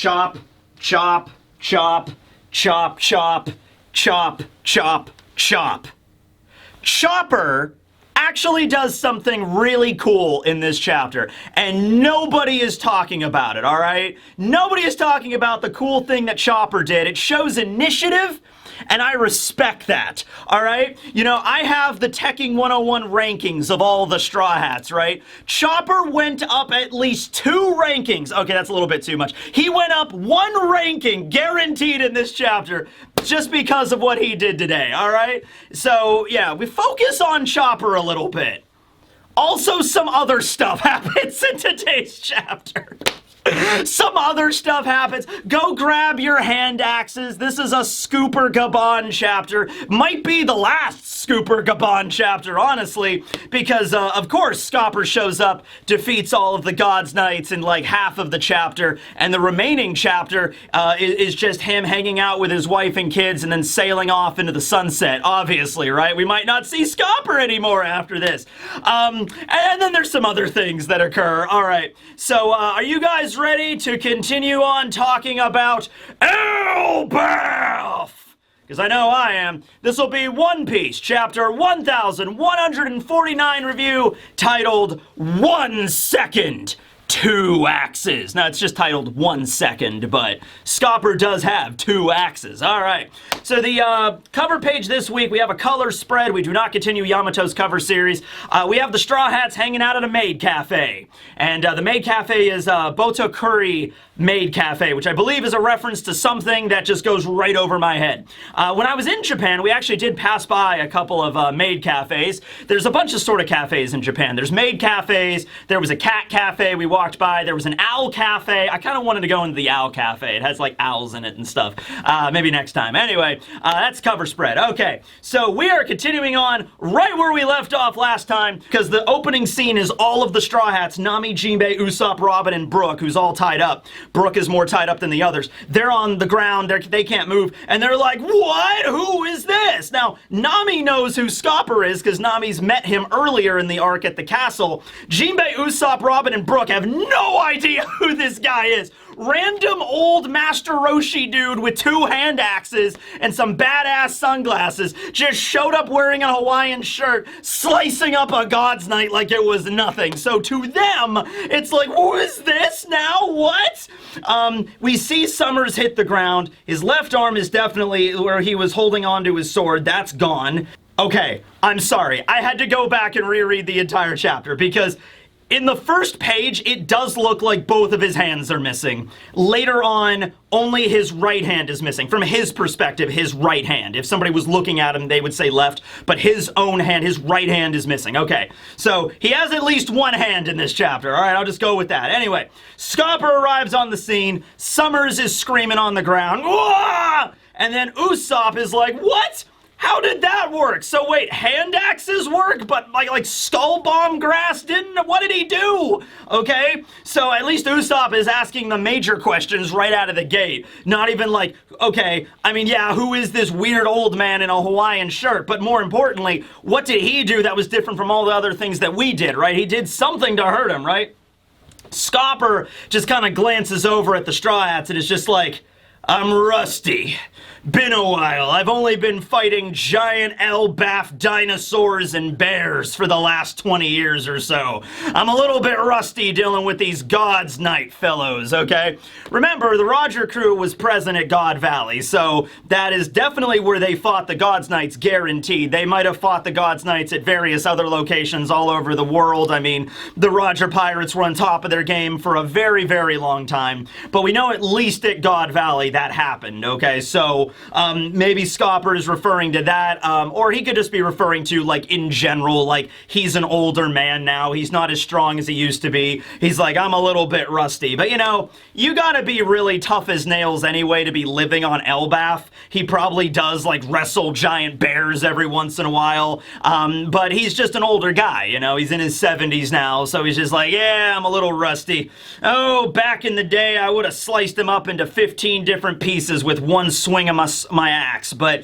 chop, chop, chop, chop, chop, chop, chop, chop. Chopper actually does something really cool in this chapter, and nobody is talking about it, all right? Nobody is talking about the cool thing that Chopper did. It shows initiative, and I respect that, all right? You know, I have the Teching 101 rankings of all the Straw Hats, right? Chopper went up at least 2 rankings. Okay, that's a little bit too much. He went up 1 ranking, guaranteed, in this chapter, just because of what he did today, all right? So, yeah, we focus on Chopper a little bit. Also, some other stuff happens in today's chapter. Some other stuff happens. Go grab your hand axes. This is a Scooper Gabon chapter. Might be the last Scooper Gabon chapter, honestly, because, of course, Scopper shows up, defeats all of the God's Knights in, like, half of the chapter, and the remaining chapter is just him hanging out with his wife and kids and then sailing off into the sunset, obviously, right? We might not see Scopper anymore after this. And then there's some other things that occur. All right, so are you guys ready to continue on talking about Elbaf? Because I know I am. This will be One Piece, chapter 1149 review, titled 1 Second. 2 axes. Now, it's just titled 1 second, but Scopper does have 2 axes. All right. So the cover page this week, we have a color spread. We do not continue Yamato's cover series. We have the Straw Hats hanging out at a maid cafe. And the maid cafe is Botokuri Maid Cafe, which I believe is a reference to something that just goes right over my head. When I was in Japan, we actually did pass by a couple of maid cafes. There's a bunch of sort of cafes in Japan. There's maid cafes. There was a cat cafe we walked by. There was an owl cafe. I kind of wanted to go into the owl cafe. It has like owls in it and stuff. Maybe next time. Anyway, that's cover spread. Okay, so we are continuing on right where we left off last time, because the opening scene is all of the Straw Hats, Nami, Jinbei, Usopp, Robin, and Brook, who's all tied up. Brook is more tied up than the others. They're on the ground. They can't move. And they're like, what? Who is this? Now, Nami knows who Scopper is because Nami's met him earlier in the arc at the castle. Jinbei, Usopp, Robin, and Brook have no idea who this guy is. Random old Master Roshi dude with 2 hand axes and some badass sunglasses just showed up wearing a Hawaiian shirt, slicing up a God's Knight like it was nothing. So to them, it's like, who is this now? What? We see Sommers hit the ground. His left arm is definitely where he was holding onto his sword. That's gone. Okay, I'm sorry. I had to go back and reread the entire chapter because in the first page, it does look like both of his hands are missing. Later on, only his right hand is missing. From his perspective, his right hand. If somebody was looking at him, they would say left, but his own hand, his right hand is missing. Okay, so he has at least 1 hand in this chapter. All right, I'll just go with that. Anyway, Scopper arrives on the scene. Sommers is screaming on the ground. Wah! And then Usopp is like, what? How did that work? So wait, hand axes work, but like skull bomb grass didn't? What did he do? Okay, so at least Usopp is asking the major questions right out of the gate. Not even like, okay, I mean, yeah, who is this weird old man in a Hawaiian shirt? But more importantly, what did he do that was different from all the other things that we did, right? He did something to hurt him, right? Scopper just kind of glances over at the Straw Hats and is just like, I'm rusty. Been a while. I've only been fighting giant Elbaf dinosaurs and bears for the last 20 years or so. I'm a little bit rusty dealing with these God's Knight fellows, okay? Remember, the Roger crew was present at God Valley, so that is definitely where they fought the God's Knights, guaranteed. They might have fought the God's Knights at various other locations all over the world. I mean, the Roger Pirates were on top of their game for a very, very long time, but we know at least at God Valley that happened, okay? So maybe Scopper is referring to that, or he could just be referring to, like, in general, like, he's an older man now, he's not as strong as he used to be, he's like, I'm a little bit rusty. But, you know, you gotta be really tough as nails anyway to be living on Elbaf. He probably does, like, wrestle giant bears every once in a while, but he's just an older guy, you know, he's in his 70s now, so he's just like, yeah, I'm a little rusty. Oh, back in the day, I would have sliced him up into 15 different different pieces with one swing of my axe. But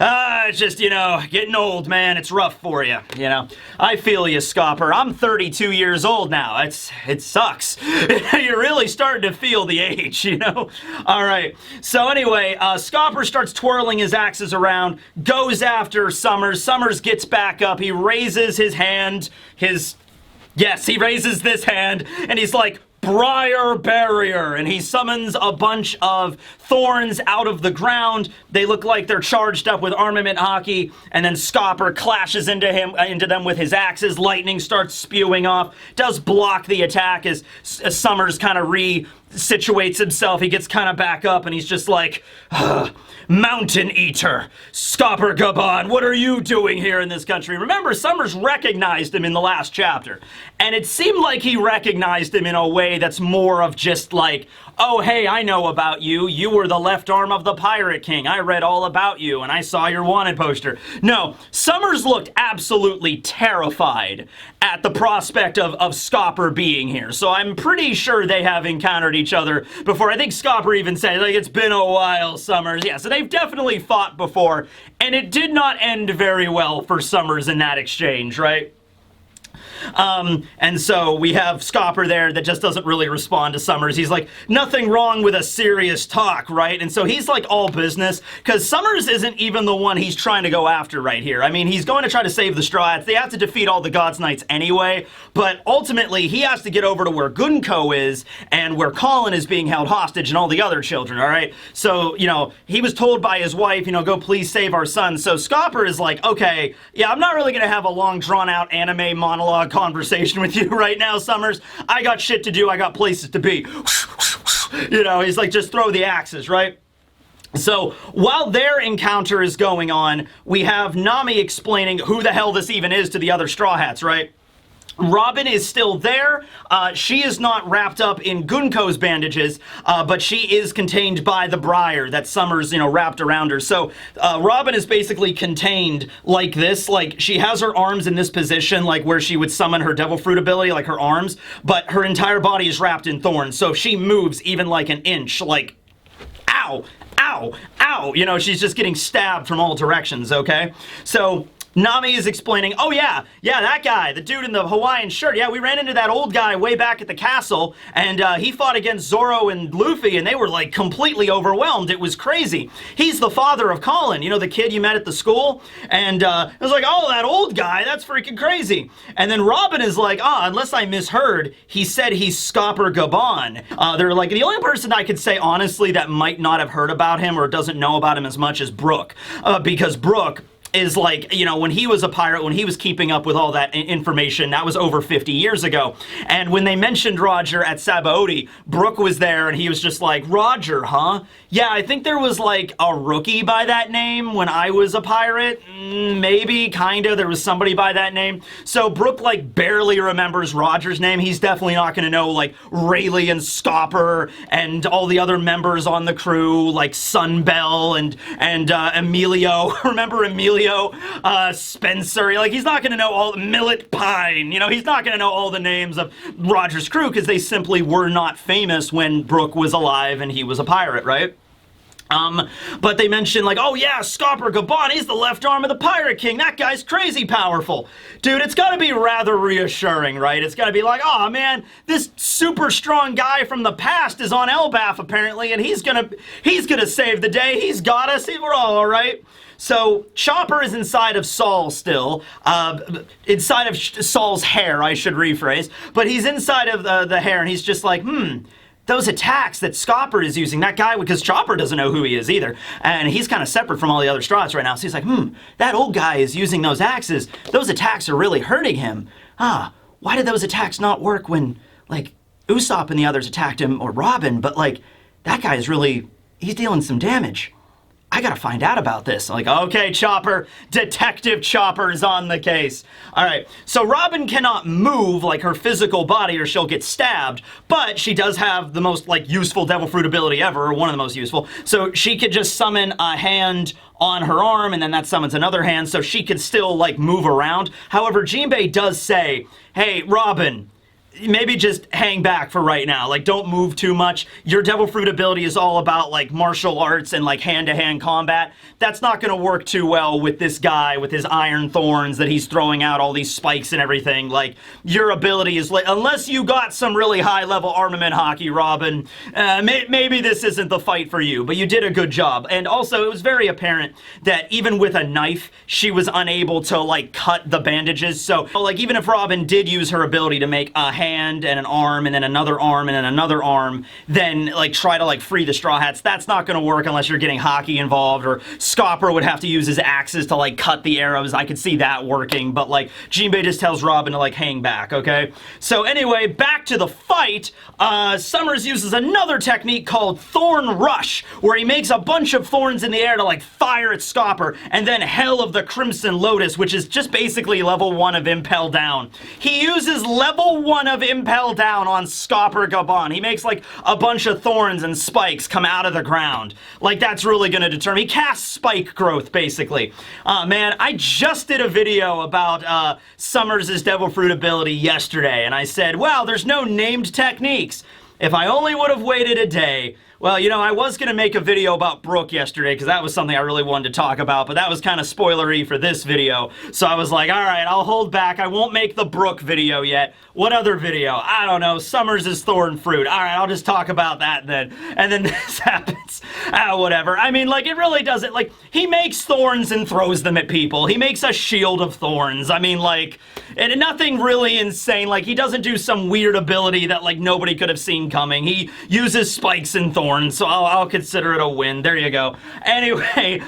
it's just, you know, getting old, man. It's rough for you, you know. I feel you, Scopper. I'm 32 years old now. It sucks. You're really starting to feel the age, you know. All right. So anyway, Scopper starts twirling his axes around, goes after Sommers. Sommers gets back up. He raises his hand. Yes, he raises this hand, and he's like, Briar Barrier, and he summons a bunch of thorns out of the ground. They look like they're charged up with armament hockey, and then Scopper clashes into them with his axes. Lightning starts spewing off, does block the attack as Sommers kind of situates himself. He gets kind of back up, and he's just like, Mountain Eater, Scopper Gaban, what are you doing here in this country? Remember, Sommers recognized him in the last chapter, and it seemed like he recognized him in a way that's more of just like, oh, hey, I know about you. You were the left arm of the Pirate King. I read all about you, and I saw your wanted poster. No, Sommers looked absolutely terrified at the prospect of Scopper being here. So I'm pretty sure they have encountered each other before. I think Scopper even said, like, it's been a while, Sommers. Yeah, so they've definitely fought before, and it did not end very well for Sommers in that exchange, right? And so we have Scopper there that just doesn't really respond to Sommers. He's like, nothing wrong with a serious talk, right? And so he's like all business, because Sommers isn't even the one he's trying to go after right here. I mean, he's going to try to save the Straw Hats. They have to defeat all the Gods Knights anyway, but ultimately he has to get over to where Gunko is and where Colin is being held hostage and all the other children, all right? So, you know, he was told by his wife, you know, go please save our son. So Scopper is like, okay, yeah, I'm not really going to have a long drawn-out anime monologue conversation with you right now, Sommers. I got shit to do. I got places to be. You know, he's like, just throw the axes, right? So while their encounter is going on, we have Nami explaining who the hell this even is to the other Straw Hats, right? Robin is still there. She is not wrapped up in Gunko's bandages, but she is contained by the briar that Sommers, you know, wrapped around her. So Robin is basically contained like this. Like, she has her arms in this position, like where she would summon her devil fruit ability, like her arms, but her entire body is wrapped in thorns. So if she moves even like an inch, like, ow, ow, ow, you know, she's just getting stabbed from all directions, okay? So Nami is explaining, oh yeah, that guy, the dude in the Hawaiian shirt, yeah, we ran into that old guy way back at the castle, and he fought against Zoro and Luffy, and they were like completely overwhelmed. It was crazy. He's the father of Colin, you know, the kid you met at the school, and it was like, oh, that old guy, that's freaking crazy. And then Robin is like, unless I misheard, he said he's Scopper Gaban. They're like, the only person I could say honestly that might not have heard about him or doesn't know about him as much is Brooke, because Brooke is like, you know, when he was a pirate, when he was keeping up with all that information, that was over 50 years ago. And when they mentioned Roger at Sabaody, Brooke was there and he was just like, Roger, huh? Yeah, I think there was like a rookie by that name when I was a pirate. Maybe, kinda, there was somebody by that name. So Brooke like barely remembers Roger's name. He's definitely not gonna know like Rayleigh and Scopper and all the other members on the crew, like Sunbell and Emilio. Remember Emilio? Spencer, like, he's not gonna know all, Millet Pine, you know, he's not gonna know all the names of Roger's crew because they simply were not famous when Brooke was alive and he was a pirate, right? But they mentioned like, oh yeah, Scopper Gaban, he's the left arm of the Pirate King. That guy's crazy powerful. Dude, it's gotta be rather reassuring, right? It's gotta be like, oh man, this super strong guy from the past is on Elbaf apparently, and he's gonna save the day. He's got us. We're all right. So Chopper is inside of Saul still, inside of Saul's hair, I should rephrase, but he's inside of the hair, and he's just like, those attacks that Scopper is using, that guy, because Chopper doesn't know who he is either, and he's kind of separate from all the other Straw Hats right now, so he's like, that old guy is using those axes. Those attacks are really hurting him. Why did those attacks not work when, like, Usopp and the others attacked him, or Robin, but, like, that guy is really, he's dealing some damage. I gotta find out about this. I'm like, okay, Chopper, Detective Chopper is on the case. All right, so Robin cannot move like her physical body or she'll get stabbed, but she does have the most like useful devil fruit ability ever, or one of the most useful. So she could just summon a hand on her arm and then that summons another hand, so she could still like move around. However, Jinbei does say, hey, Robin, maybe just hang back for right now. Like, don't move too much. Your Devil Fruit ability is all about, like, martial arts and, like, hand-to-hand combat. That's not going to work too well with this guy, with his iron thorns that he's throwing out, all these spikes and everything. Like, your ability is, like, unless you got some really high-level armament hockey, Robin, maybe this isn't the fight for you, but you did a good job. And also, it was very apparent that even with a knife, she was unable to, like, cut the bandages. So, like, even if Robin did use her ability to make a hand and an arm and then another arm and then another arm, then, like, try to, like, free the Straw Hats, that's not going to work unless you're getting hockey involved, or Scopper would have to use his axes to, like, cut the arrows. I could see that working, but, like, Jinbei just tells Robin to, like, hang back, okay? So anyway, back to the fight. Sommers uses another technique called Thorn Rush, where he makes a bunch of thorns in the air to, like, fire at Scopper, and then Hell of the Crimson Lotus, which is just basically level 1 of Impel Down. He uses level 1 of Impel Down on Scopper Gabon. He makes, like, a bunch of thorns and spikes come out of the ground. Like, that's really gonna determine. He casts spike growth, basically. Man, I just did a video about Sommers' Devil Fruit ability yesterday, and I said, wow, there's no named techniques. If I only would have waited a day. Well, you know, I was going to make a video about Brooke yesterday because that was something I really wanted to talk about, but that was kind of spoilery for this video. So I was like, all right, I'll hold back. I won't make the Brooke video yet. What other video? I don't know. Sommers' Thorn Fruit. All right, I'll just talk about that then. And then this happens. Whatever. I mean, like, it really doesn't, like, he makes thorns and throws them at people. He makes a shield of thorns. I mean, like, and nothing really insane. Like, he doesn't do some weird ability that, like, nobody could have seen coming. He uses spikes and thorns, so I'll consider it a win. There you go. Anyway,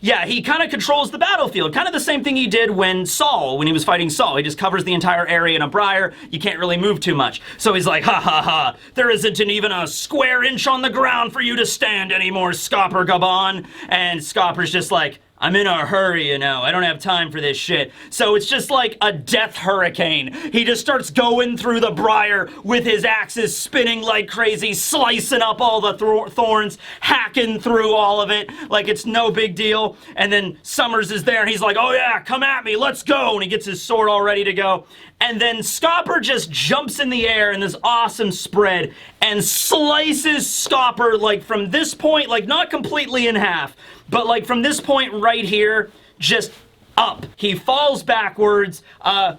yeah, he kind of controls the battlefield. Kind of the same thing he did when he was fighting Saul. He just covers the entire area in a briar. You can't really move too much. So he's like, ha ha ha, there isn't even a square inch on the ground for you to stand anymore, Scopper Gabon. And Scopper's just like, I'm in a hurry, you know. I don't have time for this shit. So it's just like a death hurricane. He just starts going through the briar with his axes spinning like crazy, slicing up all the thorns, hacking through all of it like it's no big deal. And then Sommers is there and he's like, oh yeah, come at me, let's go. And he gets his sword all ready to go. And then Scopper just jumps in the air in this awesome spread and slices Scopper, like, from this point, like, not completely in half, but, like, from this point right here, just up. He falls backwards.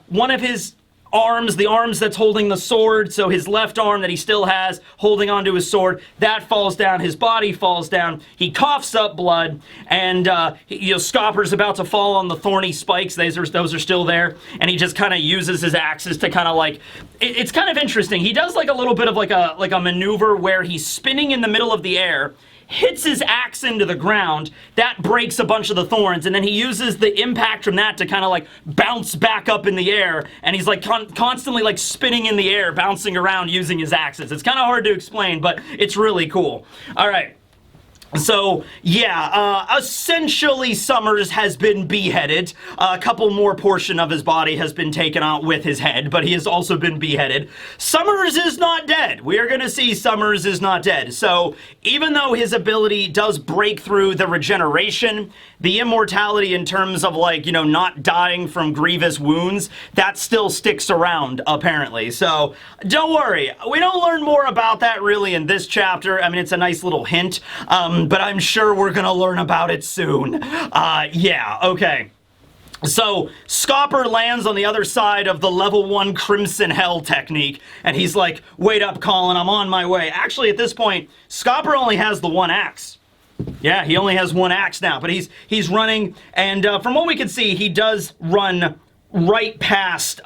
One of his arms, the arms that's holding the sword, so his left arm that he still has holding onto his sword, that falls down. His body falls down. He coughs up blood, and you know, Scopper's about to fall on the thorny spikes. Those are still there, and he just kind of uses his axes to kind of, like, it's kind of interesting. He does, like, a little bit of like a maneuver where he's spinning in the middle of the air, hits his axe into the ground, that breaks a bunch of the thorns, and then he uses the impact from that to kind of, like, bounce back up in the air, and he's, like, constantly, like, spinning in the air, bouncing around using his axes. It's kind of hard to explain, but it's really cool. All right. So, yeah, essentially Sommers has been beheaded. A couple more portion of his body has been taken out with his head, but he has also been beheaded. Sommers is not dead. We are going to see Sommers is not dead. So, even though his ability does break through the regeneration, the immortality in terms of, like, you know, not dying from grievous wounds, that still sticks around, apparently. So, don't worry. We don't learn more about that, really, in this chapter. I mean, it's a nice little hint. But I'm sure we're gonna learn about it soon. Yeah, okay. So, Scopper lands on the other side of the level 1 Crimson Hell technique, and he's like, wait up, Colin, I'm on my way. Actually, at this point, Scopper only has the one axe. Yeah, he only has one axe now, but he's running, and from what we can see, he does run right past,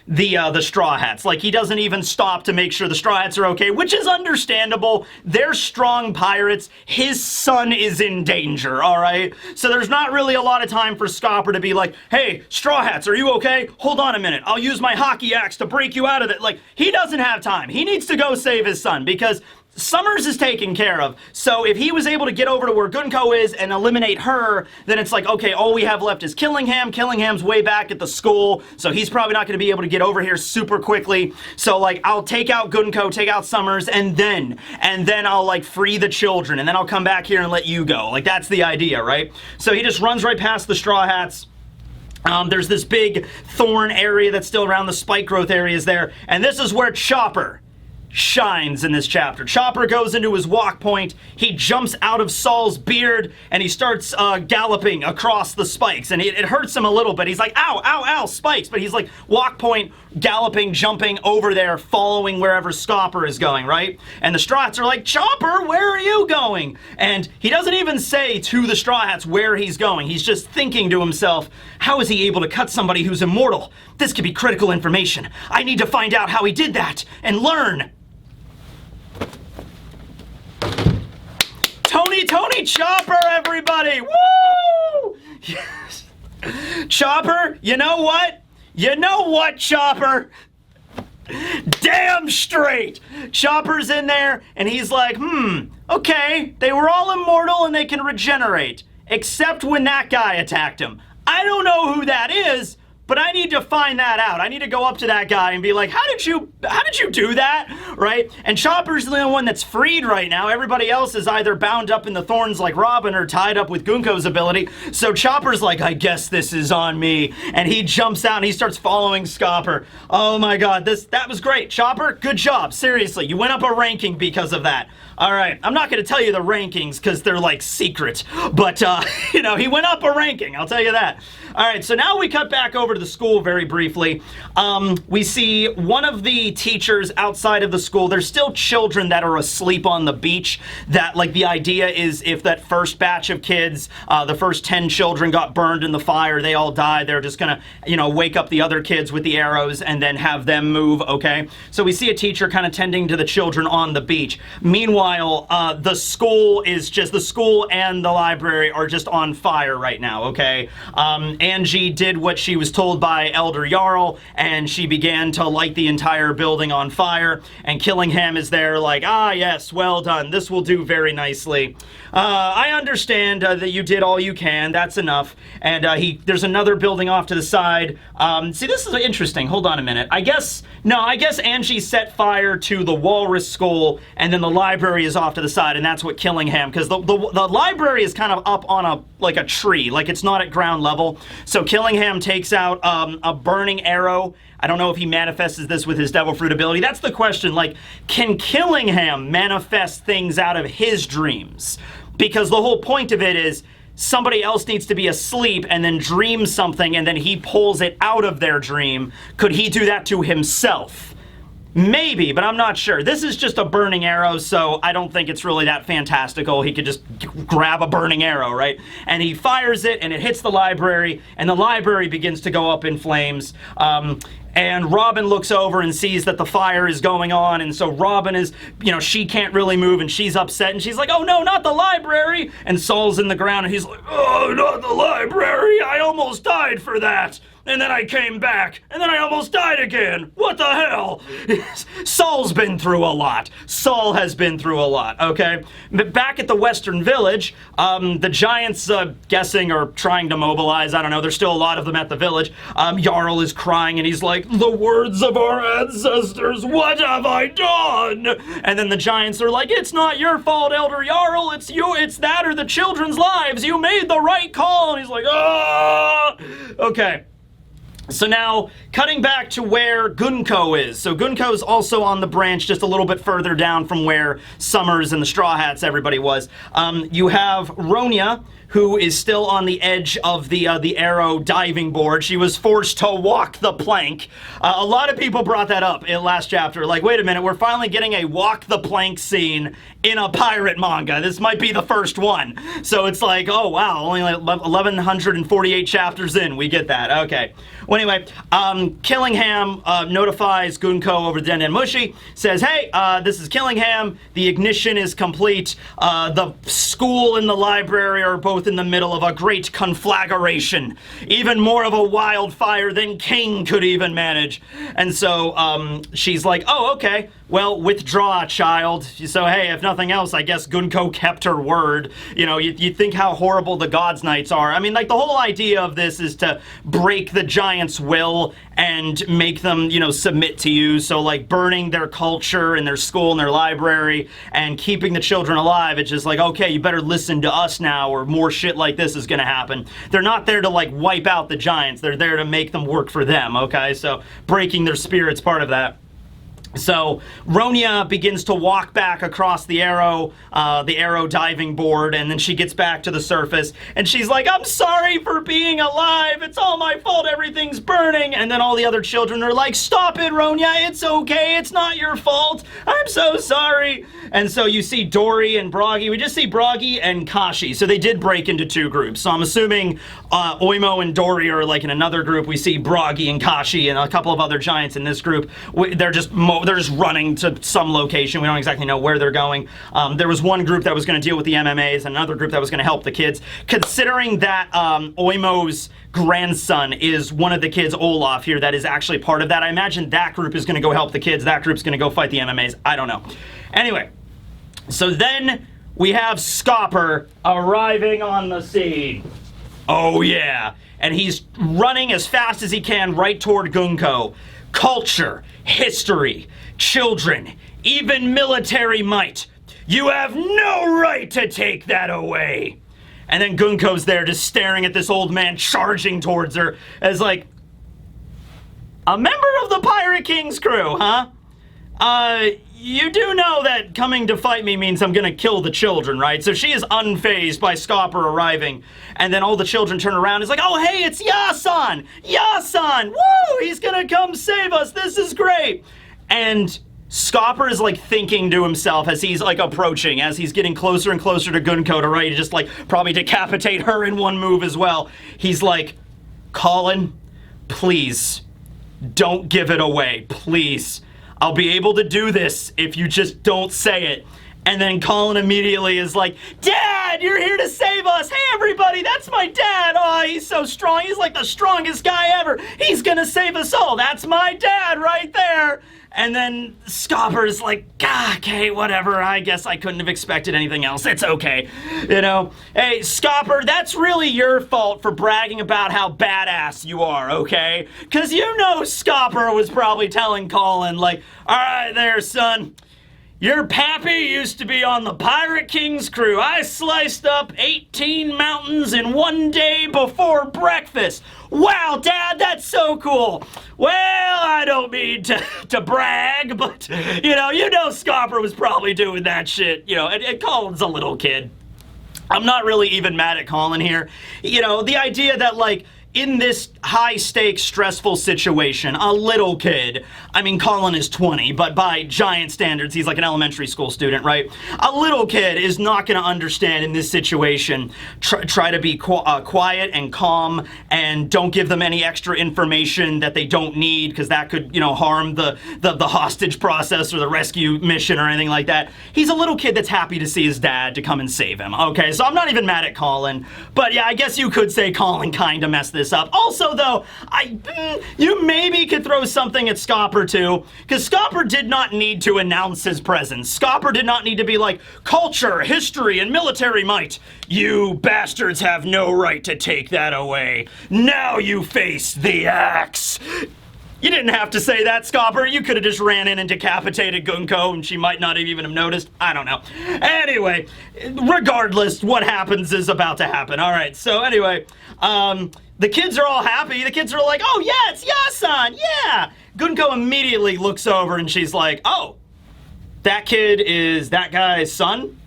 the Straw Hats. Like, he doesn't even stop to make sure the Straw Hats are okay, which is understandable. They're strong pirates. His son is in danger, all right? So there's not really a lot of time for Scopper to be like, hey, Straw Hats, are you okay? Hold on a minute. I'll use my hockey axe to break you out of it. Like, he doesn't have time. He needs to go save his son because Sommers is taken care of. So if he was able to get over to where Gunko is and eliminate her, then it's like, okay, all we have left is Killingham. Killingham's way back at the school, so he's probably not going to be able to get over here super quickly. So, like, I'll take out Gunko, take out Sommers, and then I'll, like, free the children, and then I'll come back here and let you go. Like, that's the idea, right? So he just runs right past the Straw Hats. There's this big thorn area that's still around. The spike growth area is there. And this is where Chopper shines in this chapter. Chopper goes into his walk point. He jumps out of Saul's beard and he starts galloping across the spikes. And it hurts him a little bit. He's like, ow, ow, ow, spikes. But he's like walk point, galloping, jumping over there, following wherever Scopper is going, right? And the Straw Hats are like, Chopper, where are you going? And he doesn't even say to the Straw Hats where he's going. He's just thinking to himself, how is he able to cut somebody who's immortal? This could be critical information. I need to find out how he did that and learn. Tony Chopper, everybody! Woo! Yes. Chopper, you know what? You know what, Chopper? Damn straight! Chopper's in there, and he's like, okay, they were all immortal and they can regenerate. Except when that guy attacked him. I don't know who that is, but I need to find that out. I need to go up to that guy and be like, how did you do that? Right? And Chopper's the only one that's freed right now. Everybody else is either bound up in the thorns like Robin or tied up with Gunko's ability. So Chopper's like, I guess this is on me. And he jumps out and he starts following Scopper. Oh my God, that was great. Chopper, good job. Seriously, you went up a ranking because of that. All right, I'm not going to tell you the rankings because they're like secret, but you know, he went up a ranking, I'll tell you that. All right, so now we cut back over to the school very briefly. We see one of the teachers outside of the school. There's still children that are asleep on the beach. That, like, the idea is if that first batch of kids, the first 10 children got burned in the fire, they all died, they're just gonna, you know, wake up the other kids with the arrows and then have them move, okay? So we see a teacher kind of tending to the children on the beach. Meanwhile, the school and the library are just on fire right now, okay? Angie did what she was told by Elder Jarl, and she began to light the entire building on fire, and Killingham is there like, ah, yes, well done, this will do very nicely. I understand that you did all you can, that's enough. And there's another building off to the side. See, this is interesting, hold on a minute. I guess Angie set fire to the walrus skull, and then the library is off to the side, and that's what Killingham, because the library is kind of up on like a tree, like it's not at ground level. So Killingham takes out a burning arrow. I don't know if he manifests this with his devil fruit ability. That's the question. Like, can Killingham manifest things out of his dreams? Because the whole point of it is somebody else needs to be asleep and then dream something and then he pulls it out of their dream. Could he do that to himself? Maybe, but I'm not sure. This is just a burning arrow, so I don't think it's really that fantastical. He could just grab a burning arrow, right? And he fires it, and it hits the library, and the library begins to go up in flames. And Robin looks over and sees that the fire is going on, and so Robin is, you know, she can't really move, and she's upset, and she's like, oh no, not the library! And Saul's in the ground, and he's like, oh, not the library! I almost died for that! And then I came back, and then I almost died again. What the hell? Saul's been through a lot. Saul has been through a lot, okay? But back at the Western Village, the Giants, guessing or trying to mobilize, I don't know, there's still a lot of them at the village. Jarl is crying, and he's like, the words of our ancestors, what have I done? And then the Giants are like, it's not your fault, Elder Jarl, it's you, it's that or the children's lives. You made the right call. And he's like, ah! Okay. So now, cutting back to where Gunko is. So Gunko's also on the branch just a little bit further down from where Sommers and the Straw Hats, everybody was. You have Ronya, who is still on the edge of the arrow diving board. She was forced to walk the plank. A lot of people brought that up in last chapter. Like, wait a minute, we're finally getting a walk the plank scene in a pirate manga. This might be the first one. So it's like, oh wow, only like 1,148 chapters in, we get that. Okay. Well, anyway, Killingham notifies Gunko over Den Den Mushi, says, hey, this is Killingham. The ignition is complete. The school and the library are both in the middle of a great conflagration. Even more of a wildfire than King could even manage. And so she's like, oh, okay. Well, withdraw, child. So, hey, if nothing else, I guess Gunko kept her word. You know, you think how horrible the Gods Knights are. I mean, like, the whole idea of this is to break the Giants' will and make them, you know, submit to you. So, like, burning their culture and their school and their library and keeping the children alive, it's just like, okay, you better listen to us now or more shit like this is gonna happen. They're not there to, like, wipe out the giants. They're there to make them work for them, okay? So breaking their spirit's part of that. So Ronya begins to walk back across the arrow diving board, and then she gets back to the surface, and she's like, I'm sorry for being alive. It's all my fault. Everything's burning. And then all the other children are like, stop it, Ronya. It's okay. It's not your fault. I'm so sorry. And so you see Dory and Bragi. We just see Bragi and Kashi. So they did break into two groups. So I'm assuming Oimo and Dory are like in another group. We see Bragi and Kashi and a couple of other giants in this group. They're just running to some location. We don't exactly know where they're going. There was one group that was going to deal with the MMAs and another group that was going to help the kids. Considering that Oimo's grandson is one of the kids, Olaf, here, that is actually part of that, I imagine that group is going to go help the kids. That group's going to go fight the MMAs. I don't know. Anyway, so then we have Scopper arriving on the scene. Oh, yeah. And he's running as fast as he can right toward Gunko. Culture, history, children, even military might. You have no right to take that away. And then Gunko's there just staring at this old man charging towards her as like, a member of the Pirate King's crew, huh? You do know that coming to fight me means I'm gonna kill the children, right? So she is unfazed by Scopper arriving. And then all the children turn around. It's like, oh, hey, it's Yasan! Yasan! Woo! He's gonna come save us! This is great! And Scopper is like thinking to himself as he's like approaching, as he's getting closer and closer to Gunko to ready to just like probably decapitate her in one move as well. He's like, Colin, please, don't give it away, please. I'll be able to do this if you just don't say it. And then Colin immediately is like, Dad, you're here to save us. Hey, everybody, that's my dad. Oh, he's so strong. He's like the strongest guy ever. He's gonna save us all. That's my dad right there. And then Scopper's like, okay, whatever. I guess I couldn't have expected anything else. It's okay. You know? Hey, Scopper, that's really your fault for bragging about how badass you are, okay? Because you know Scopper was probably telling Colin, like, all right there, son. Your pappy used to be on the Pirate King's crew. I sliced up 18 mountains in one day before breakfast. Wow, Dad, that's so cool. Well, I don't mean to brag, but, you know Scopper was probably doing that shit, you know, and Colin's a little kid. I'm not really even mad at Colin here. You know, the idea that, like, in this high-stakes, stressful situation, a little kid, I mean, Colin is 20, but by giant standards, he's like an elementary school student, right? A little kid is not going to understand in this situation. Try to be quiet and calm, and don't give them any extra information that they don't need, because that could, you know, harm the hostage process or the rescue mission or anything like that. He's a little kid that's happy to see his dad to come and save him, okay? So I'm not even mad at Colin, but yeah, I guess you could say Colin kind of messed this up. Also, though, you maybe could throw something at Scopper, too, because Scopper did not need to announce his presence. Scopper did not need to be like, culture, history, and military might. You bastards have no right to take that away. Now you face the axe. You didn't have to say that, Scopper. You could have just ran in and decapitated Gunko, and she might not even have noticed. I don't know. Anyway, regardless, what happens is about to happen. All right, so anyway, the kids are all happy. The kids are like, oh, yeah, it's Yasan, yeah. Gunko immediately looks over, and she's like, oh, that kid is that guy's son?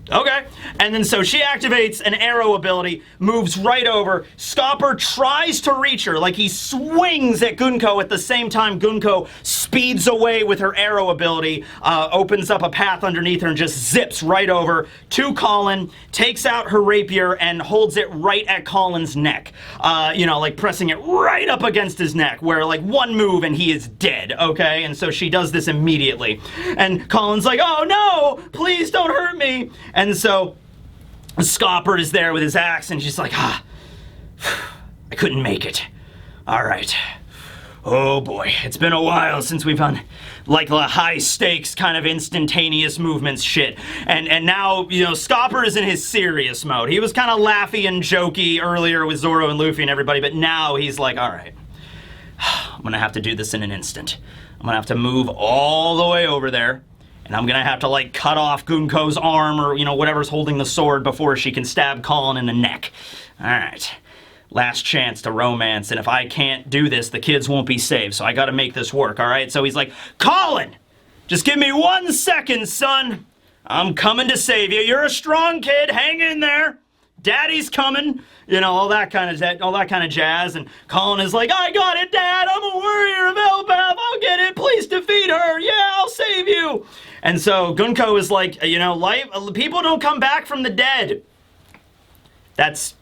Okay. And then so she activates an arrow ability, moves right over. Scopper tries to reach her, like he swings at Gunko at the same time Gunko speeds away with her arrow ability, opens up a path underneath her and just zips right over to Colin, takes out her rapier and holds it right at Colin's neck. You know, like pressing it right up against his neck, where like one move and he is dead, okay? And so she does this immediately. And Colin's like, oh no, please don't hurt me. And so Scopper is there with his axe, and she's like, I couldn't make it. All right. Oh boy, it's been a while since we've done like the high stakes kind of instantaneous movements shit. And now, you know, Scopper is in his serious mode. He was kind of laughy and jokey earlier with Zoro and Luffy and everybody, but now he's like, all right, I'm gonna have to do this in an instant. I'm gonna have to move all the way over there, and I'm gonna have to, like, cut off Gunko's arm or, you know, whatever's holding the sword before she can stab Colin in the neck. All right. Last chance to romance, and if I can't do this, the kids won't be saved, so I gotta make this work, all right? So he's like, Colin, just give me 1 second, son. I'm coming to save you. You're a strong kid. Hang in there. Daddy's coming. You know, all that kind of jazz. And Colin is like, I got it, Dad. I'm a warrior of Elbaf. I'll get it. Please defeat her. Yeah, I'll save you. And so Gunko is like, you know, people don't come back from the dead. That's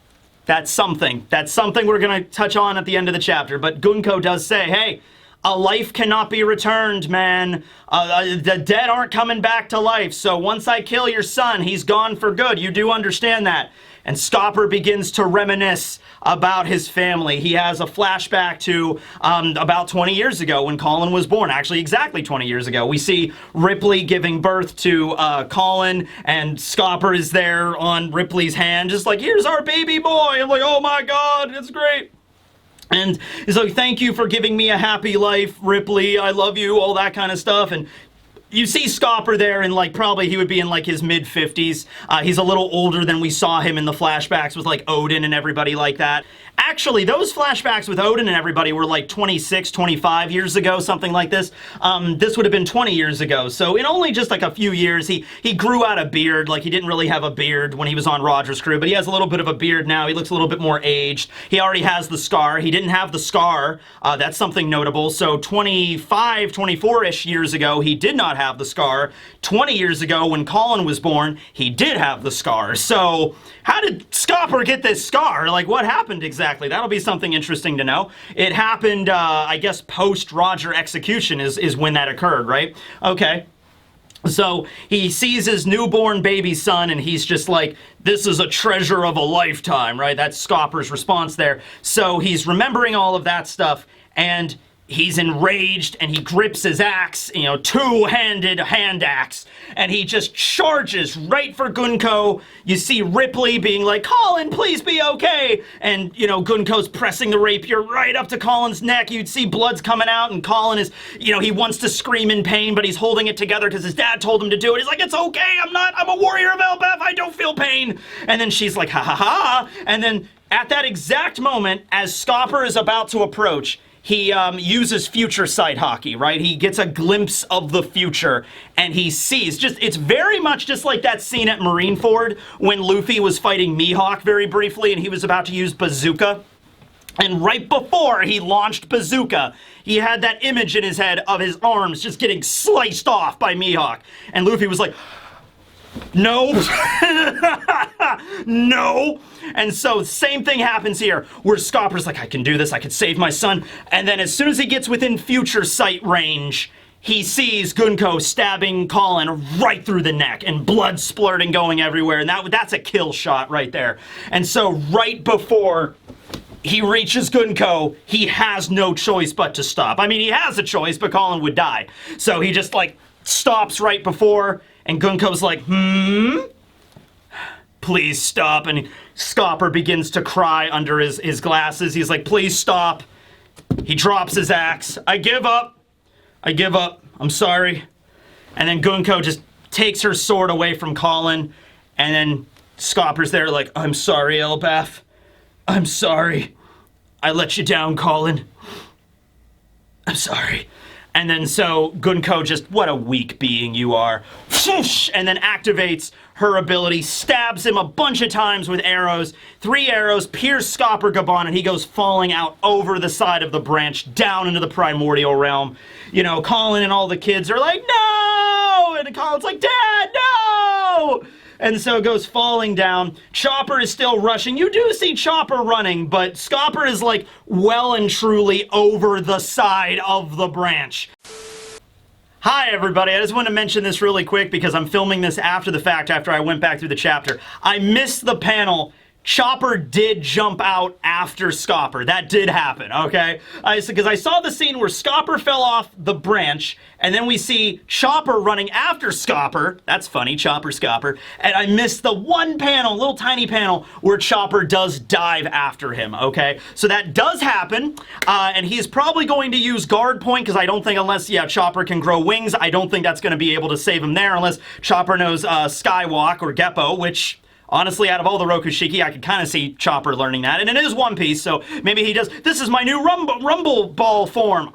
something. That's something we're going to touch on at the end of the chapter. But Gunko does say, hey, a life cannot be returned, man. The dead aren't coming back to life. So once I kill your son, he's gone for good. You do understand that. And Scopper begins to reminisce about his family. He has a flashback to about 20 years ago when Colin was born. Actually, exactly 20 years ago. We see Ripley giving birth to Colin, and Scopper is there on Ripley's hand, just like, here's our baby boy. I'm like, oh my God, it's great. And he's like, thank you for giving me a happy life, Ripley. I love you, all that kind of stuff. And you see Scopper there, and like probably he would be in like his mid-50s. He's a little older than we saw him in the flashbacks with like Odin and everybody like that. Actually, those flashbacks with Odin and everybody were like 26, 25 years ago, something like this. This would have been 20 years ago. So in only just like a few years, he grew out a beard. Like, he didn't really have a beard when he was on Roger's crew, but he has a little bit of a beard now. He looks a little bit more aged. He already has the scar. He didn't have the scar. That's something notable. So 25, 24-ish years ago, he did not have the scar. 20 years ago, when Colin was born, he did have the scar. So how did Scopper get this scar? Like, what happened exactly? That'll be something interesting to know. It happened, I guess, post-Roger execution is when that occurred, right? Okay. So he sees his newborn baby son, and he's just like, this is a treasure of a lifetime, right? That's Scopper's response there. So he's remembering all of that stuff, and he's enraged, and he grips his axe, you know, two-handed hand axe, and he just charges right for Gunko. You see Ripley being like, Colin, please be okay. And, you know, Gunko's pressing the rapier right up to Colin's neck. You'd see blood's coming out, and Colin is, you know, he wants to scream in pain, but he's holding it together because his dad told him to do it. He's like, it's okay, I'm a warrior of Elbaf, I don't feel pain. And then she's like, ha ha ha. And then at that exact moment, as Scopper is about to approach, he uses future sight hockey, right? He gets a glimpse of the future, and he sees, it's very much just like that scene at Marineford when Luffy was fighting Mihawk very briefly, and he was about to use Bazooka. And right before he launched Bazooka, he had that image in his head of his arms just getting sliced off by Mihawk. And Luffy was like, no. No. And so same thing happens here, where Scopper's like, I can do this, I can save my son. And then as soon as he gets within future sight range, he sees Gunko stabbing Colin right through the neck, and blood splurting going everywhere. And that's a kill shot right there. And so right before he reaches Gunko, he has no choice but to stop. I mean, he has a choice, but Colin would die. So he just like stops right before, and Gunko's like, please stop. And Scopper begins to cry under his glasses. He's like, please stop. He drops his axe. I give up. I give up. I'm sorry. And then Gunko just takes her sword away from Colin. And then Scopper's there like, I'm sorry, Elbaf. I'm sorry. I let you down, Colin. I'm sorry. And then so Gunko just, what a weak being you are. And then activates her ability, stabs him a bunch of times with arrows. 3 arrows pierce Scopper Gaban, and he goes falling out over the side of the branch, down into the primordial realm. You know, Colin and all the kids are like, no! And Colin's like, Dad, no! And so it goes falling down. Chopper is still rushing. You do see Chopper running, but Scopper is like well and truly over the side of the branch. Hi everybody, I just want to mention this really quick because I'm filming this after the fact, after I went back through the chapter. I missed the panel Chopper did jump out after Scopper. That did happen, okay? Because I saw the scene where Scopper fell off the branch, and then we see Chopper running after Scopper. That's funny, Chopper, Scopper. And I missed the one panel, little tiny panel, where Chopper does dive after him, okay? So that does happen, and he's probably going to use guard point, because I don't think unless, Chopper can grow wings, I don't think that's going to be able to save him there, unless Chopper knows Skywalk or Geppo, which... honestly, out of all the Rokushiki, I could kind of see Chopper learning that. And it is One Piece, so maybe he does, this is my new rumble ball form.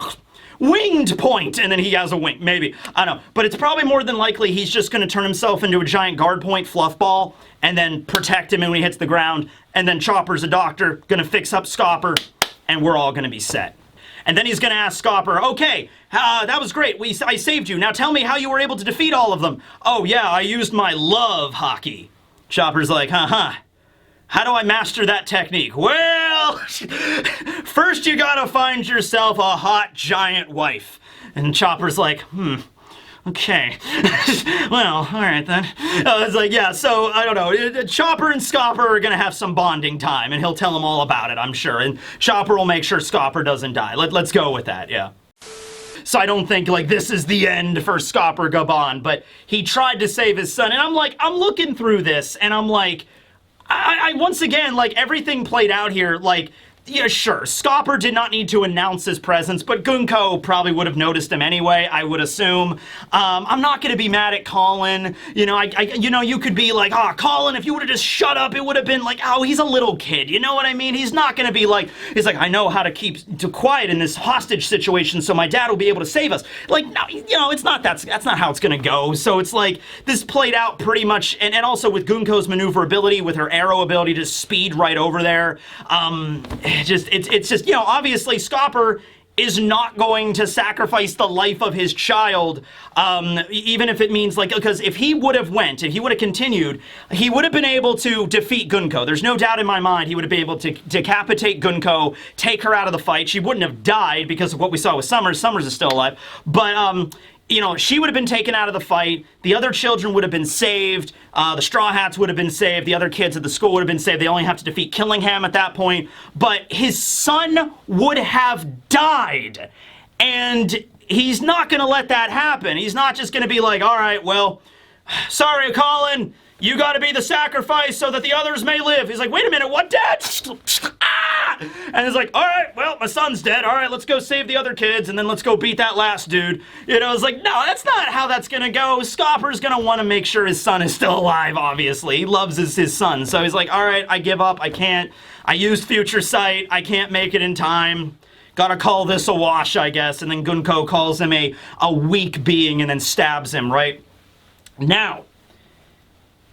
Winged point, and then he has a wing, maybe. I don't know. But it's probably more than likely he's just going to turn himself into a giant guard point fluff ball and then protect him when he hits the ground. And then Chopper's a doctor, going to fix up Scopper, and we're all going to be set. And then he's going to ask Scopper, okay, that was great. I saved you. Now tell me how you were able to defeat all of them. Oh, yeah, I used my love hockey. Chopper's like, how do I master that technique? Well, first you gotta find yourself a hot giant wife. And Chopper's like, okay. Well, alright then. It's like, yeah, so, I don't know, Chopper and Scopper are gonna have some bonding time, and he'll tell them all about it, I'm sure. And Chopper will make sure Scopper doesn't die. Let's go with that, yeah. So I don't think, like, this is the end for Scopper Gabon, but he tried to save his son, and I'm like, I'm looking through this, and I'm like, I once again, like, everything played out here, like, yeah, sure, Scopper did not need to announce his presence, but Gunko probably would have noticed him anyway, I would assume. I'm not gonna be mad at Colin. You know, you could be like, Colin, if you would have just shut up, it would have been like, oh, he's a little kid, you know what I mean? He's not gonna be like, he's like, I know how to keep quiet in this hostage situation, so my dad will be able to save us. Like, no, you know, it's not, that's not how it's gonna go. So it's like, this played out pretty much, and also with Gunko's maneuverability, with her arrow ability to speed right over there, it's just, you know, obviously Scopper is not going to sacrifice the life of his child, even if it means, like, because if he would have went, if he would have continued, he would have been able to defeat Gunko. There's no doubt in my mind he would have been able to decapitate Gunko, take her out of the fight. She wouldn't have died because of what we saw with Sommers. Sommers is still alive, but, you know, she would have been taken out of the fight, the other children would have been saved, the Straw Hats would have been saved, the other kids at the school would have been saved, they only have to defeat Killingham at that point, but his son would have died, and he's not gonna let that happen. He's not just gonna be like, alright, well, sorry, Colin, you gotta be the sacrifice so that the others may live. He's like, wait a minute, what, Dad? And he's like, all right, well, my son's dead. All right, let's go save the other kids, and then let's go beat that last dude. You know, it's like, no, that's not how that's gonna go. Scopper's gonna want to make sure his son is still alive, obviously. He loves his son. So he's like, all right, I give up. I can't. I used future sight. I can't make it in time. Gotta call this a wash, I guess. And then Gunko calls him a weak being and then stabs him, right? Now,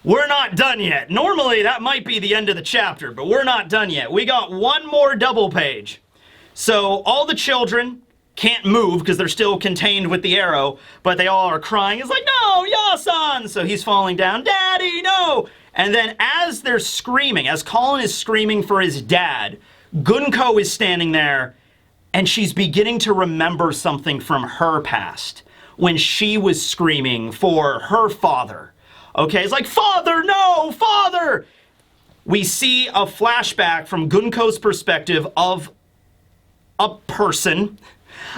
we're not done yet. Normally, that might be the end of the chapter, but we're not done yet. We got one more double page. So all the children can't move because they're still contained with the arrow, but they all are crying. It's like, no, Yasan! So he's falling down, Daddy, no! And then as they're screaming, as Colin is screaming for his dad, Gunko is standing there, and she's beginning to remember something from her past when she was screaming for her father. Okay, it's like, Father, no, Father! We see a flashback from Gunko's perspective of a person.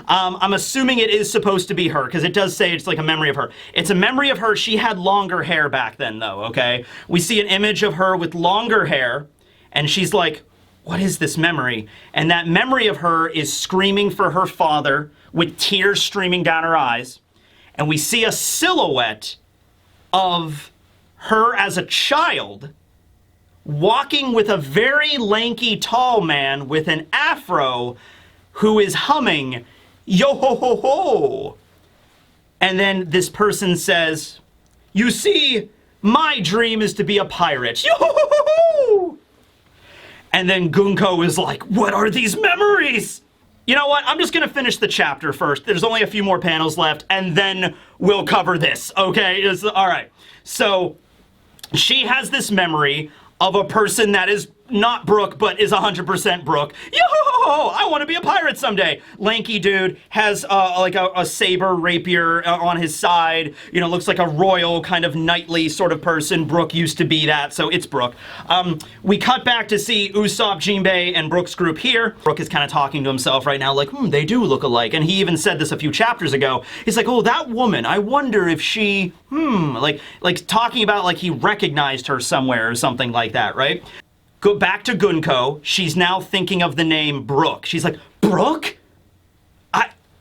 I'm assuming it is supposed to be her, because it does say it's like a memory of her. It's a memory of her. She had longer hair back then, though, okay? We see an image of her with longer hair, and she's like, what is this memory? And that memory of her is screaming for her father with tears streaming down her eyes. And we see a silhouette of her as a child walking with a very lanky tall man with an afro who is humming yo ho ho ho. And then this person says, you see, my dream is to be a pirate. Yo ho ho ho. And then Gunko is like, what are these memories? You know what? I'm just going to finish the chapter first. There's only a few more panels left, and then we'll cover this, okay? All right. So she has this memory of a person that is not Brooke, but is 100% Brooke. Yo! ho, I want to be a pirate someday. Lanky dude has like a saber rapier on his side, you know, looks like a royal kind of knightly sort of person. Brooke used to be that, so it's Brooke. We cut back to see Usopp, Jinbei, and Brooke's group here. Brooke is kind of talking to himself right now like, they do look alike. And he even said this a few chapters ago. He's like, oh, that woman, I wonder if she, like talking about like he recognized her somewhere or something like that, right? Go back to Gunko. She's now thinking of the name Brooke. She's like, Brooke?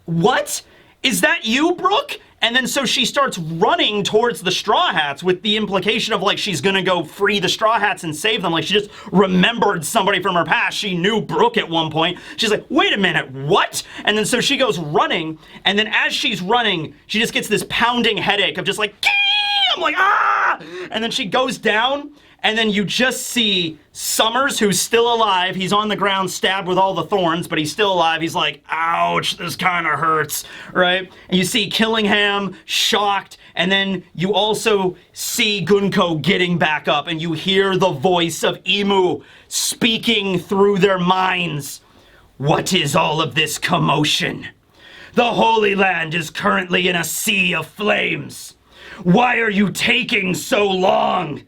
What? Is that you, Brooke? And then so she starts running towards the Straw Hats with the implication of like she's gonna go free the Straw Hats and save them. Like she just remembered somebody from her past. She knew Brooke at one point. She's like, wait a minute, what? And then so she goes running, and then as she's running, she just gets this pounding headache of just like, Kee! I'm like, ah! And then she goes down, and then you just see Sommers, who's still alive. He's on the ground, stabbed with all the thorns, but he's still alive. He's like, ouch, this kind of hurts, right? And you see Killingham shocked, and then you also see Gunko getting back up, and you hear the voice of Imu speaking through their minds. What is all of this commotion? The Holy Land is currently in a sea of flames. Why are you taking so long?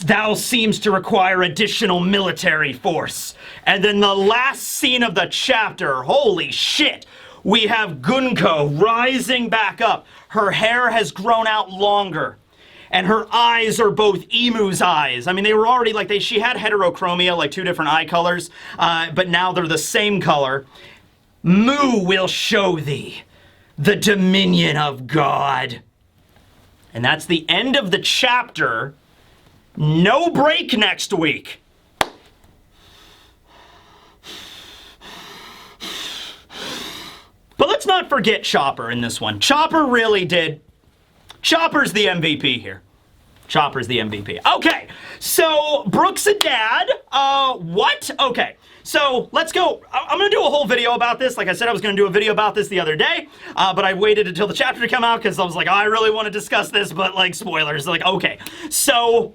Thou seems to require additional military force. And then the last scene of the chapter, holy shit, we have Gunko rising back up. Her hair has grown out longer, and her eyes are both Emu's eyes. I mean, they were already like, she had heterochromia, like 2 different eye colors, but now they're the same color. Mu will show thee the dominion of God. And that's the end of the chapter. No break next week. But let's not forget Chopper in this one. Chopper really did. Chopper's the MVP here. Chopper's the MVP. Okay, so Brooke's a dad. What? Okay. So let's go. I'm going to do a whole video about this. Like I said, I was going to do a video about this the other day, but I waited until the chapter to come out because I was like, oh, I really want to discuss this, but like spoilers. Like, okay. So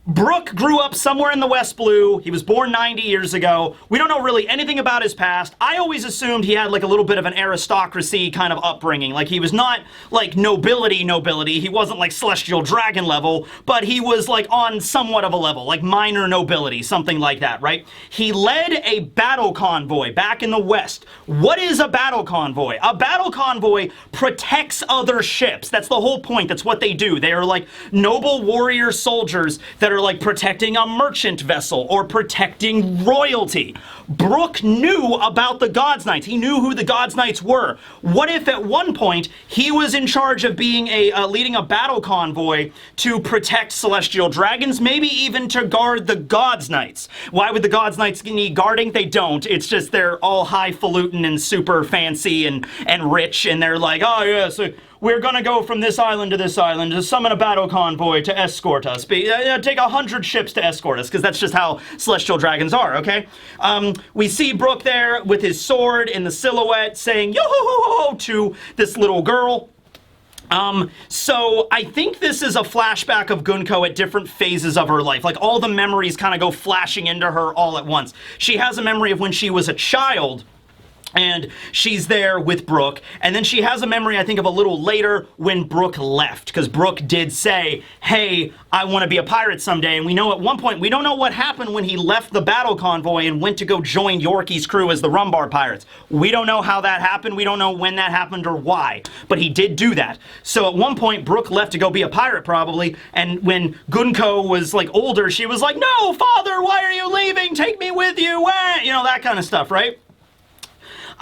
Brooke grew up somewhere in the West Blue. He was born 90 years ago. We don't know really anything about his past. I always assumed he had like a little bit of an aristocracy kind of upbringing. Like he was not like nobility. He wasn't like celestial dragon level, but he was like on somewhat of a level, like minor nobility, something like that, right? He led a battle convoy back in the West. What is a battle convoy? A battle convoy protects other ships. That's the whole point. That's what they do. They are like noble warrior soldiers that are like protecting a merchant vessel or protecting royalty. Brooke knew about the God's Knights. He knew who the God's Knights were. What if at one point he was in charge of being leading a battle convoy to protect celestial dragons, maybe even to guard the God's Knights? Why would the God's Knights need guarding? They don't. It's just they're all highfalutin and super fancy and rich, and they're like, oh yeah, so we're gonna go from this island to summon a battle convoy to escort us. Take 100 ships to escort us, because that's just how celestial dragons are, okay? We see Brooke there with his sword in the silhouette saying yo-ho-ho-ho to this little girl. So I think this is a flashback of Gunko at different phases of her life. Like all the memories kind of go flashing into her all at once. She has a memory of when she was a child, and she's there with Brooke, and then she has a memory, I think, of a little later when Brooke left, because Brooke did say, hey, I want to be a pirate someday, and we know at one point, we don't know what happened when he left the battle convoy and went to go join Yorkie's crew as the Rumbar Pirates. We don't know how that happened, we don't know when that happened or why, but he did do that. So at one point, Brooke left to go be a pirate probably, and when Gunko was like older, she was like, no, father, why are you leaving? Take me with you, you know, that kind of stuff, right?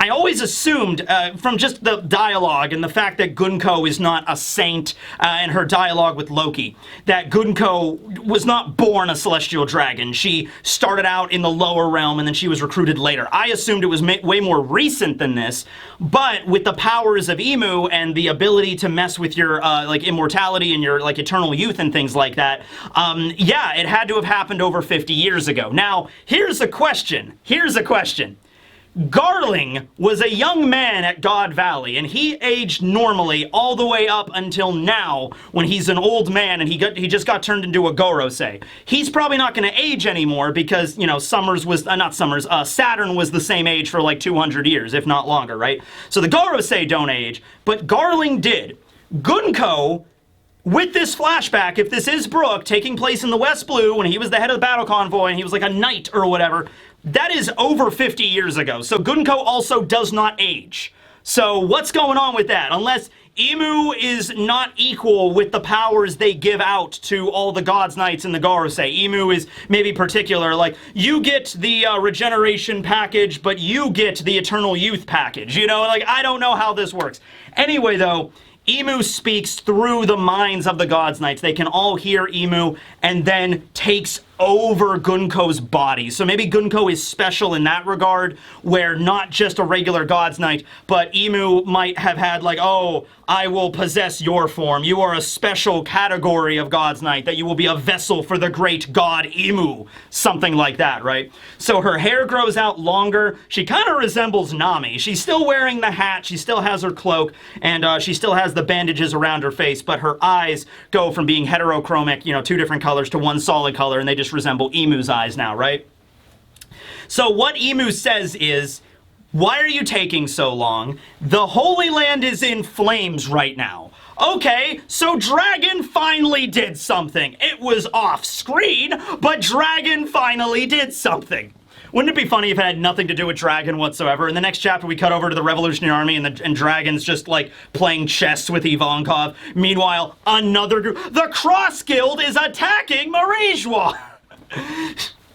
I always assumed, from just the dialogue and the fact that Gunko is not a saint and her dialogue with Loki, that Gunko was not born a celestial dragon. She started out in the lower realm and then she was recruited later. I assumed it was way more recent than this, but with the powers of Emu and the ability to mess with your like immortality and your like eternal youth and things like that, yeah, it had to have happened over 50 years ago. Now, here's a question. Garling was a young man at God Valley, and he aged normally all the way up until now, when he's an old man and he just got turned into a Gorosei. He's probably not going to age anymore because, you know, Sommers was, not Sommers, Saturn was the same age for like 200 years, if not longer, right? So the Gorosei don't age, but Garling did. Gunko, with this flashback, if this is Brook taking place in the West Blue when he was the head of the battle convoy and he was like a knight or whatever, that is over 50 years ago. So Gunko also does not age. So what's going on with that? Unless Imu is not equal with the powers they give out to all the Gods Knights in the Gorosei. Imu is maybe particular, like, you get the regeneration package, but you get the eternal youth package. You know, like, I don't know how this works. Anyway, though, Imu speaks through the minds of the Gods Knights. They can all hear Imu and then takes over Gunko's body. So maybe Gunko is special in that regard, where not just a regular Gods Knight, but Imu might have had like, oh, I will possess your form. You are a special category of Gods Knight, that you will be a vessel for the great god Imu. Something like that, right? So her hair grows out longer. She kind of resembles Nami. She's still wearing the hat. She still has her cloak, and she still has the bandages around her face, but her eyes go from being heterochromic, you know, two different colors, to one solid color, and they just resemble Imu's eyes now, right? So what Imu says is, why are you taking so long? The Holy Land is in flames right now. Okay, so Dragon finally did something. It was off screen, but Dragon finally did something. Wouldn't it be funny if it had nothing to do with Dragon whatsoever? In the next chapter, we cut over to the Revolutionary Army, and Dragon's just, like, playing chess with Ivankov. Meanwhile, another group... The Cross Guild is attacking Marijwa!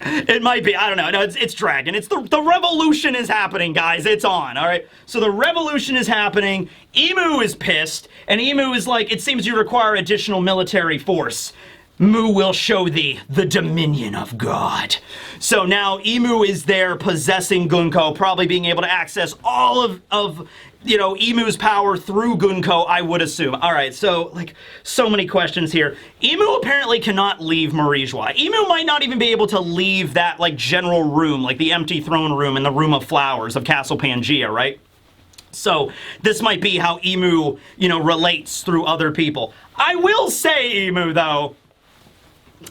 It might be, I don't know. No, it's Dragon. It's the revolution is happening, guys. It's on, all right? So the revolution is happening. Imu is pissed, and Imu is like, it seems you require additional military force. Mu will show thee the dominion of God. So now Imu is there possessing Gunko, probably being able to access all of you know, Imu's power through Gunko, I would assume. All right, so, like, so many questions here. Imu apparently cannot leave Marijwa. Imu might not even be able to leave that, like, general room, like the empty throne room and the room of flowers of Castle Pangaea, right? So this might be how Imu, you know, relates through other people. I will say, Imu, though,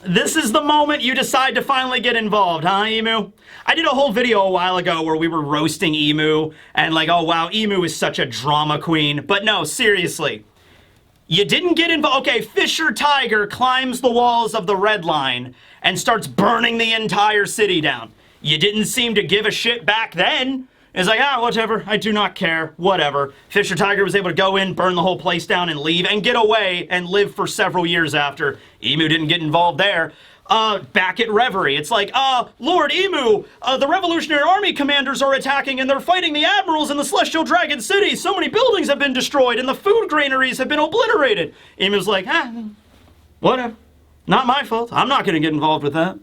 this is the moment you decide to finally get involved, huh, Imu? I did a whole video a while ago where we were roasting Imu, and like, oh wow, Imu is such a drama queen. But no, seriously. You didn't get involved. Okay, Fisher Tiger climbs the walls of the Red Line and starts burning the entire city down. You didn't seem to give a shit back then. It's like, ah, whatever, I do not care, whatever. Fisher Tiger was able to go in, burn the whole place down, and leave, and get away, and live for several years after. Imu didn't get involved there. Back at Reverie, it's like, Lord Imu, the Revolutionary Army commanders are attacking, and they're fighting the admirals in the Celestial Dragon City. So many buildings have been destroyed, and the food granaries have been obliterated. Imu's like, whatever. Not my fault. I'm not gonna get involved with that.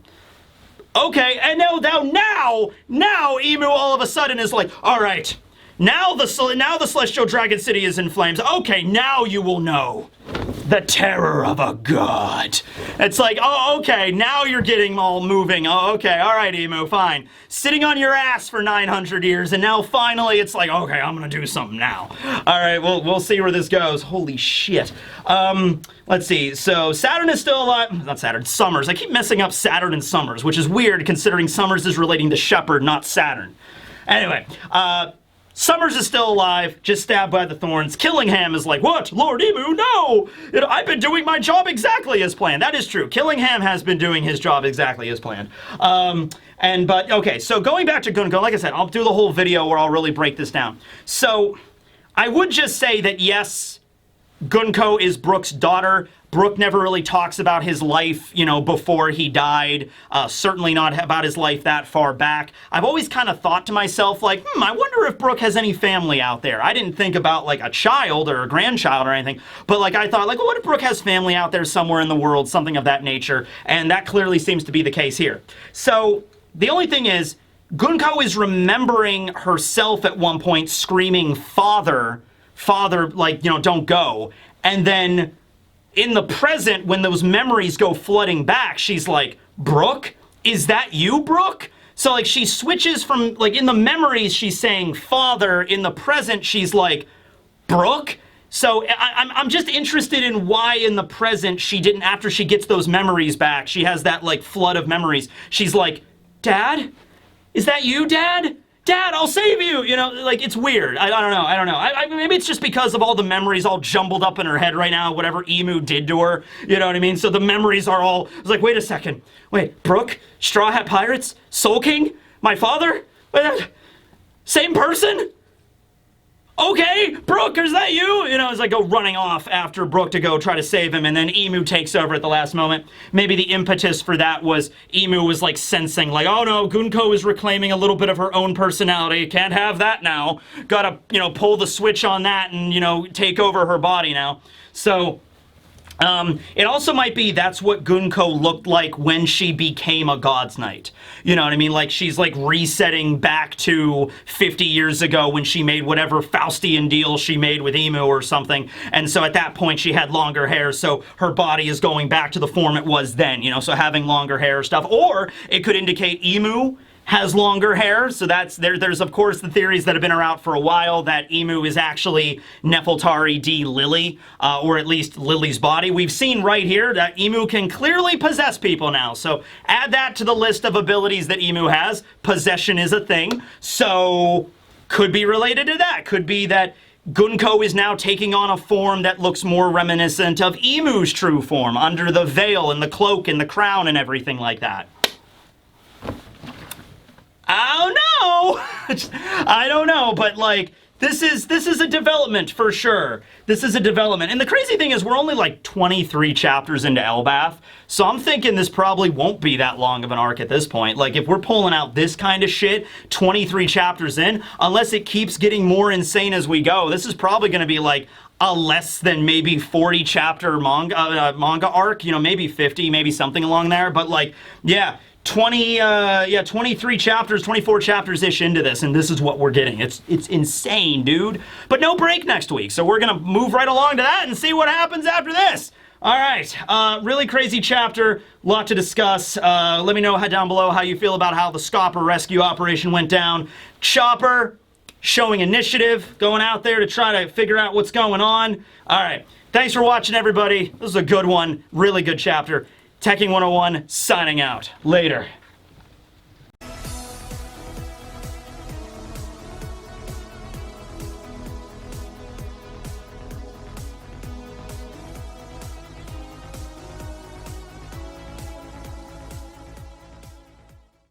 Okay, and now Imu all of a sudden is like, all right, now the Celestial Dragon City is in flames. Okay, now you will know the terror of a god. It's like, oh, okay, now you're getting all moving. Oh, okay, all right, Imu, fine. Sitting on your ass for 900 years, and now finally it's like, okay, I'm gonna do something now. All right, we'll see where this goes. Holy shit. Let's see. So Saturn is still alive. Not Saturn, Sommers. I keep messing up Saturn and Sommers, which is weird considering Sommers is relating to Shepard, not Saturn. Anyway, Sommers is still alive, just stabbed by the thorns. Killingham is like, what? Lord Imu, no! I've been doing my job exactly as planned. That is true. Killingham has been doing his job exactly as planned. But, okay, so going back to Gunko, like I said, I'll do the whole video where I'll really break this down. So, I would just say that, yes, Gunko is Brook's daughter. Brook never really talks about his life, you know, before he died. Certainly not about his life that far back. I've always kind of thought to myself, like, I wonder if Brook has any family out there. I didn't think about, like, a child or a grandchild or anything. But, like, I thought, like, well, what if Brook has family out there somewhere in the world, something of that nature? And that clearly seems to be the case here. So, the only thing is, Gunko is remembering herself at one point screaming, Father, like, you know, don't go. And then in the present, when those memories go flooding back, she's like, Brook? Is that you, Brook? So, like, she switches from, like, in the memories, she's saying father. In the present, she's like, Brooke? So I'm just interested in why in the present she didn't, after she gets those memories back, she has that, like, flood of memories. She's like, Dad? Is that you, Dad? Dad, I'll save you! You know, like, it's weird. I don't know. Maybe it's just because of all the memories all jumbled up in her head right now, whatever Emu did to her. You know what I mean? So the memories are all, it's like, wait a second. Wait, Brooke? Straw Hat Pirates? Soul King? My father? Same person? Okay, Brooke, is that you? You know, as I go running off after Brooke to go try to save him, and then Emu takes over at the last moment. Maybe the impetus for that was Emu was like sensing, like, oh no, Gunko is reclaiming a little bit of her own personality. Can't have that now. Gotta, you know, pull the switch on that and, you know, take over her body now. So, it also might be that's what Gunko looked like when she became a God's Knight. You know what I mean? Like, she's like resetting back to 50 years ago when she made whatever Faustian deal she made with Emu or something. And so at that point she had longer hair, so her body is going back to the form it was then, you know, so having longer hair stuff. Or it could indicate Emu has longer hair, so that's there's of course the theories that have been around for a while that Emu is actually Nefeltari D. Lily, or at least Lily's body. We've seen right here that Emu can clearly possess people now, so add that to the list of abilities that Emu has. Possession is a thing, so could be related to that. Could be that Gunko is now taking on a form that looks more reminiscent of Emu's true form, under the veil and the cloak and the crown and everything like that. I don't know, but like, this is a development for sure. This is a development. And the crazy thing is we're only like 23 chapters into Elbath, so I'm thinking this probably won't be that long of an arc at this point. Like, if we're pulling out this kind of shit 23 chapters in, unless it keeps getting more insane as we go, this is probably going to be like a less than maybe 40 chapter manga arc, you know, maybe 50, maybe something along there, but like, yeah. 23 chapters, 24 chapters-ish into this, and this is what we're getting. It's insane, dude. But no break next week, so we're gonna move right along to that and see what happens after this. All right, really crazy chapter, lot to discuss. Let me know down below how you feel about how the Scopper rescue operation went down. Chopper showing initiative, going out there to try to figure out what's going on. All right, thanks for watching, everybody. This is a good one, really good chapter. Teching 101 signing out. Later.